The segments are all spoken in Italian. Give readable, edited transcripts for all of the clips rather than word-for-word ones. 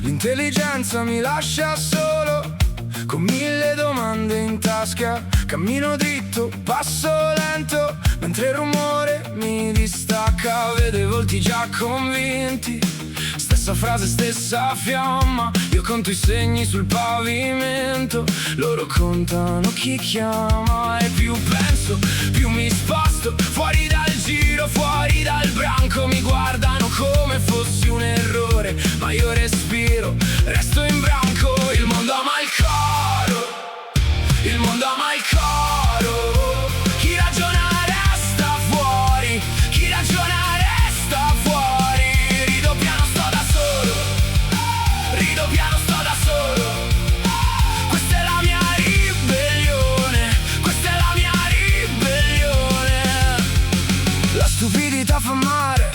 L'intelligenza mi lascia solo, con 1000 domande in tasca. Cammino dritto, passo lento, mentre il rumore mi distacca. Vedo i volti già convinti, stessa frase, stessa fiamma. Io conto i segni sul pavimento, loro contano chi chiama. E più penso, più mi sposto, fuori dal giro, fuori dal branco. Mi guardano come fossi un errore, ma io respiro, resto in branco. Il mondo ama il coro, il mondo ama il coro. Chi ragiona resta fuori, chi ragiona resta fuori. Rido piano, sto da solo, rido piano, sto da solo. Questa è la mia ribellione, questa è la mia ribellione. La stupidità fa male,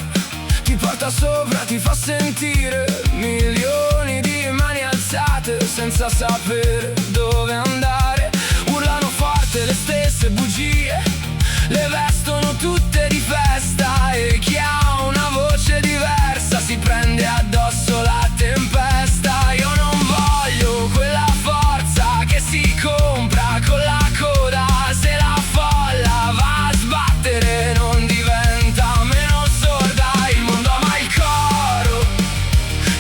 ti porta sopra, ti fa sentire milioni di mani alzate senza sapere dove andare. Urlano forte le stesse bugie, le vestono tutte di festa. E chi ha una voce diversa si prende addosso la tempesta. Io non voglio quella forza che si compra con la coda. Se la folla va a sbattere non diventa meno sorda. Il mondo ama il coro,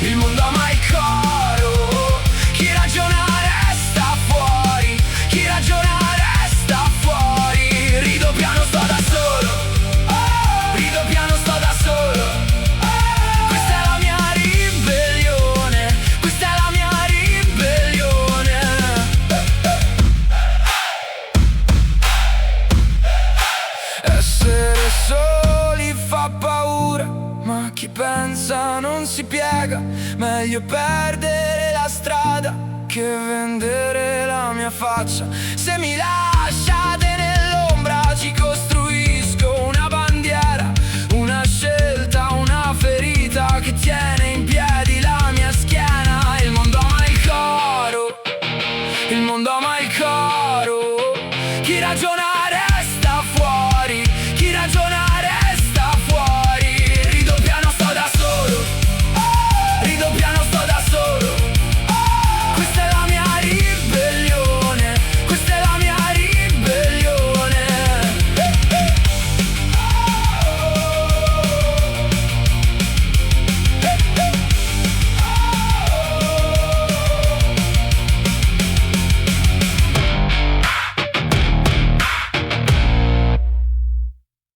il mondo ama il coro. Chi ragiona resta fuori, chi ragiona resta fuori. Rido piano, sto da solo, rido piano, sto da solo. Questa è la mia ribellione, questa è la mia ribellione. Essere soli fa paura, ma chi pensa non si piega. Meglio perdere la strada che vendere la mia faccia. Se mi lasci